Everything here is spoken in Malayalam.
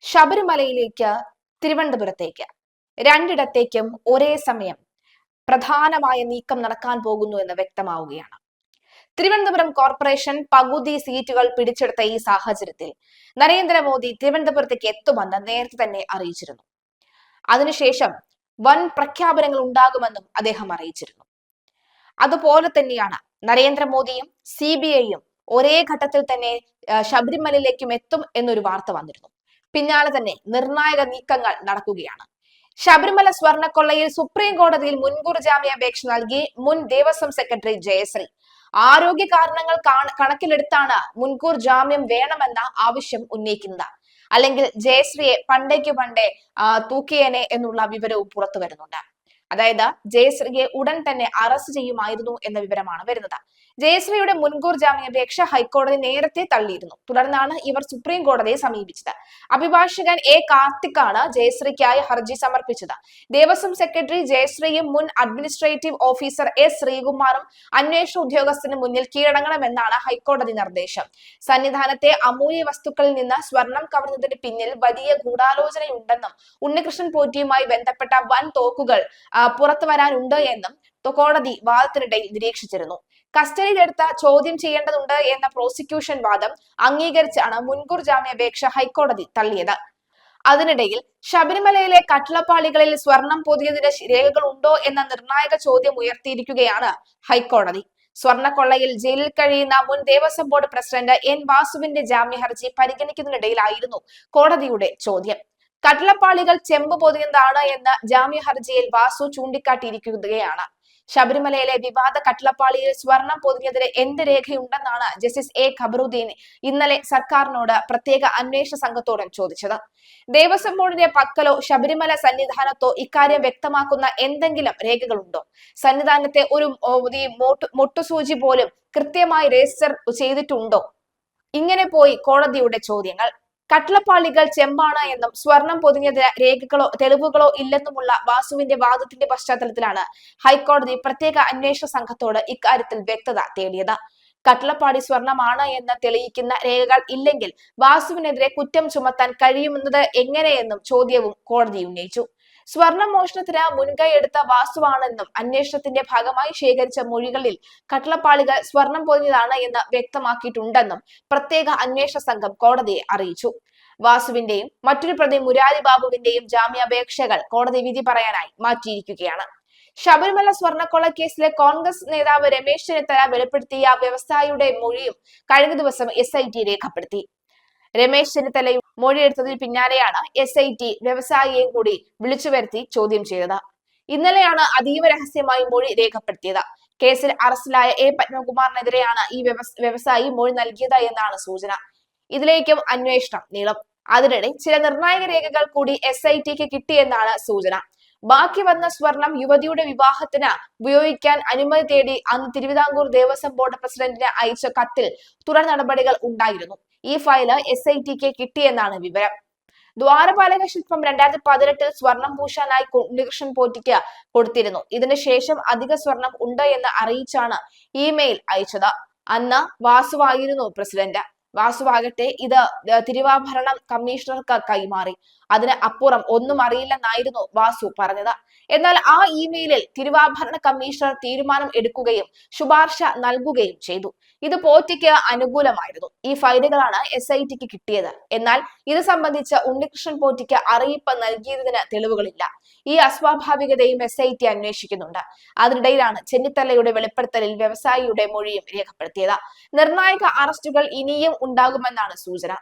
ശബരിമലയിലേക്ക് തിരുവനന്തപുരത്തേക്ക് രണ്ടിടത്തേക്കും ഒരേ സമയം പ്രധാനമായ നീക്കം നടക്കാൻ പോകുന്നു എന്ന് വ്യക്തമാവുകയാണ്. തിരുവനന്തപുരം കോർപ്പറേഷൻ പകുതി സീറ്റുകൾ പിടിച്ചെടുത്ത ഈ സാഹചര്യത്തിൽ നരേന്ദ്രമോദി തിരുവനന്തപുരത്തേക്ക് എത്തുമെന്ന് നേരത്തെ തന്നെ അറിയിച്ചിരുന്നു. അതിനുശേഷം വൻ പ്രഖ്യാപനങ്ങൾ ഉണ്ടാകുമെന്നും അദ്ദേഹം അറിയിച്ചിരുന്നു. അതുപോലെ തന്നെയാണ് നരേന്ദ്രമോദിയും CBIയും ഒരേ ഘട്ടത്തിൽ തന്നെ ശബരിമലയിലേക്കും എത്തും എന്നൊരു വാർത്ത വന്നിരുന്നു. പിന്നാലെ തന്നെ നിർണായക നീക്കങ്ങൾ നടക്കുകയാണ്. ശബരിമല സ്വർണ്ണക്കൊള്ളയിൽ സുപ്രീം കോടതിയിൽ മുൻകൂർ ജാമ്യാപേക്ഷ നൽകി മുൻ ദേവസ്വം സെക്രട്ടറി ജയശ്രീ. ആരോഗ്യ കാരണങ്ങൾ കണക്കിലെടുത്താണ് മുൻകൂർ ജാമ്യം വേണമെന്ന ആവശ്യം ഉന്നയിക്കുന്നത്. അല്ലെങ്കിൽ ജയശ്രീയെ പണ്ടേക്ക് പണ്ടേ തൂക്കിയേനെ എന്നുള്ള വിവരവും പുറത്തു വരുന്നുണ്ട്. അതായത് ജയശ്രീയെ ഉടൻ തന്നെ അറസ്റ്റ് ചെയ്യുമായിരുന്നു എന്ന വിവരമാണ് വരുന്നത്. ജയശ്രീയുടെ മുൻകൂർ ജാമ്യാപേക്ഷ ഹൈക്കോടതി നേരത്തെ തള്ളിയിരുന്നു. തുടർന്നാണ് ഇവർ സുപ്രീം കോടതിയെ സമീപിച്ചത്. അഭിഭാഷകൻ കാർത്തിക്കാണ് ജയശ്രീക്കായി ഹർജി സമർപ്പിച്ചത്. ദേവസ്വം സെക്രട്ടറി ജയശ്രീയും മുൻ അഡ്മിനിസ്ട്രേറ്റീവ് ഓഫീസർ ശ്രീകുമാറും അന്വേഷണ ഉദ്യോഗസ്ഥന് മുന്നിൽ കീഴടങ്ങണമെന്നാണ് ഹൈക്കോടതി നിർദ്ദേശം. സന്നിധാനത്തെ അമൂല്യ വസ്തുക്കളിൽ നിന്ന് സ്വർണം കവർന്നതിന് പിന്നിൽ വലിയ ഗൂഢാലോചനയുണ്ടെന്നും ഉണ്ണികൃഷ്ണൻ പോറ്റിയുമായി ബന്ധപ്പെട്ട വൻ തോക്കുകൾ പുറത്തു വരാനുണ്ട് എന്നും കോടതി വാദത്തിനിടയിൽ നിരീക്ഷിച്ചിരുന്നു. കസ്റ്റഡിയിലെടുത്ത ചോദ്യം ചെയ്യേണ്ടതുണ്ട് എന്ന പ്രോസിക്യൂഷൻ വാദം അംഗീകരിച്ചാണ് മുൻകൂർ ജാമ്യാപേക്ഷ ഹൈക്കോടതി തള്ളിയത്. അതിനിടയിൽ ശബരിമലയിലെ കട്ടിളപ്പാളികളിൽ സ്വർണം പൊതിയതിന് രേഖകൾ ഉണ്ടോ എന്ന നിർണായക ചോദ്യം ഉയർത്തിയിരിക്കുകയാണ് ഹൈക്കോടതി. സ്വർണ്ണക്കൊള്ളയിൽ ജയിലിൽ കഴിയുന്ന മുൻ ദേവസ്വം ബോർഡ് പ്രസിഡന്റ് വാസുവിന്റെ ജാമ്യ ഹർജി പരിഗണിക്കുന്നതിനിടയിലായിരുന്നു കോടതിയുടെ ചോദ്യം. കട്ടിളപ്പാളികൾ ചെമ്പ് പൊതിയുന്നതാണ് എന്ന് ജാമ്യ ഹർജിയിൽ വാസു ചൂണ്ടിക്കാട്ടിയിരിക്കുകയാണ്. ശബരിമലയിലെ വിവാദ കട്ടിളപ്പാളിയിൽ സ്വർണം പൊതിഞ്ഞതിന് എന്ത് രേഖയുണ്ടെന്നാണ് ജസ്റ്റിസ് ഖബറുദ്ദീൻ ഇന്നലെ സർക്കാരിനോട് പ്രത്യേക അന്വേഷണ സംഘത്തോടും ചോദിച്ചത്. ദേവസ്വം ബോർഡിന്റെ പക്കലോ ശബരിമല സന്നിധാനത്തോ ഇക്കാര്യം വ്യക്തമാക്കുന്ന എന്തെങ്കിലും രേഖകളുണ്ടോ? സന്നിധാനത്തെ ഒരു മൊട്ടുസൂചി പോലും കൃത്യമായി രജിസ്റ്റർ ചെയ്തിട്ടുണ്ടോ? ഇങ്ങനെ പോയി കോടതിയുടെ ചോദ്യങ്ങൾ. കട്ടിളപ്പാളികൾ ചെമ്പാണ് എന്നും സ്വർണം പൊതിഞ്ഞതിന് രേഖകളോ തെളിവുകളോ ഇല്ലെന്നുമുള്ള വാസുവിന്റെ വാദത്തിന്റെ പശ്ചാത്തലത്തിലാണ് ഹൈക്കോടതി പ്രത്യേക അന്വേഷണ സംഘത്തോട് ഇക്കാര്യത്തിൽ വ്യക്തത തേടിയത്. കട്ടിളപ്പാടി സ്വർണമാണ് എന്ന് തെളിയിക്കുന്ന രേഖകൾ ഇല്ലെങ്കിൽ വാസുവിനെതിരെ കുറ്റം ചുമത്താൻ കഴിയുമെന്നത് എങ്ങനെയെന്നും ചോദ്യവും കോടതി ഉന്നയിച്ചു. സ്വർണ്ണ മോഷണത്തിന് മുൻകൈ എടുത്ത വാസുവാണെന്നും അന്വേഷണത്തിന്റെ ഭാഗമായി ശേഖരിച്ച മൊഴികളിൽ കട്ടിളപ്പാളികൾ സ്വർണം പൊതിഞ്ഞതാണ് എന്ന് വ്യക്തമാക്കിയിട്ടുണ്ടെന്നും പ്രത്യേക അന്വേഷണ സംഘം കോടതിയെ അറിയിച്ചു. വാസുവിന്റെയും മറ്റൊരു പ്രതി മുരാരി ബാബുവിന്റെയും ജാമ്യാപേക്ഷകൾ കോടതി വിധി പറയാനായി മാറ്റിയിരിക്കുകയാണ്. ശബരിമല സ്വർണ്ണക്കൊള്ള കേസിലെ കോൺഗ്രസ് നേതാവ് രമേശ് ചെന്നിത്തല വെളിപ്പെടുത്തിയ വ്യവസായിയുടെ മൊഴിയും കഴിഞ്ഞ ദിവസം SIT രേഖപ്പെടുത്തി. രമേശ് ചെന്നിത്തലയും മൊഴിയെടുത്തതിന് പിന്നാലെയാണ് SIT വ്യവസായിയെയും കൂടി വിളിച്ചു വരുത്തി ചോദ്യം ചെയ്തത്. ഇന്നലെയാണ് അതീവ രഹസ്യമായി മൊഴി രേഖപ്പെടുത്തിയത്. കേസിൽ അറസ്റ്റിലായ പത്മകുമാറിനെതിരെയാണ് ഈ വ്യവസായി മൊഴി നൽകിയത് എന്നാണ് സൂചന. ഇതിലേക്കും അന്വേഷണം നീളും. അതിനിടെ ചില നിർണായക രേഖകൾ കൂടി SITക്ക് കിട്ടിയെന്നാണ് സൂചന. ബാക്കി വന്ന സ്വർണം യുവതിയുടെ വിവാഹത്തിന് ഉപയോഗിക്കാൻ അനുമതി തേടി അന്ന് തിരുവിതാംകൂർ ദേവസ്വം ബോർഡ് പ്രസിഡന്റിന് അയച്ച കത്തിൽ തുടർ നടപടികൾ ഉണ്ടായിരുന്നു. ഈ ഫയല് SITക്ക് കിട്ടിയെന്നാണ് വിവരം. ദ്വാരപാലക ശില്പം 2018 സ്വർണം പൂശാനായി ഉണ്ണികൃഷ്ണൻ പോറ്റിക്ക് കൊടുത്തിരുന്നു. ഇതിനുശേഷം അധിക സ്വർണം ഉണ്ട് എന്ന് അറിയിച്ചാണ് ഇമെയിൽ അയച്ചത്. അന്ന് വാസുവായിരുന്നു പ്രസിഡന്റ്. വാസുവാകട്ടെ ഇത് തിരുവാഭരണം കമ്മീഷണർക്ക് കൈമാറി. അതിന് അപ്പുറം ഒന്നും അറിയില്ലെന്നായിരുന്നു വാസു പറഞ്ഞത്. എന്നാൽ ആ ഇമെയിലിൽ തിരുവാഭരണ കമ്മീഷണർ തീരുമാനം എടുക്കുകയും ശുപാർശ നൽകുകയും ചെയ്തു. ഇത് പോറ്റിക്ക് അനുകൂലമായിരുന്നു. ഈ ഫയലുകളാണ് SITക്ക് കിട്ടിയത്. എന്നാൽ ഇത് സംബന്ധിച്ച് ഉണ്ണികൃഷ്ണൻ പോറ്റിക്ക് അറിയിപ്പ് നൽകിയതിന് തെളിവുകളില്ല. ഈ അസ്വാഭാവികതയും SIT അന്വേഷിക്കുന്നുണ്ട്. അതിനിടയിലാണ് ചെന്നിത്തലയുടെ വെളിപ്പെടുത്തലിൽ വ്യവസായിയുടെ മൊഴിയും രേഖപ്പെടുത്തിയത്. നിർണായക അറസ്റ്റുകൾ ഇനിയും ഉണ്ടാകുമെന്നാണ് സൂചന.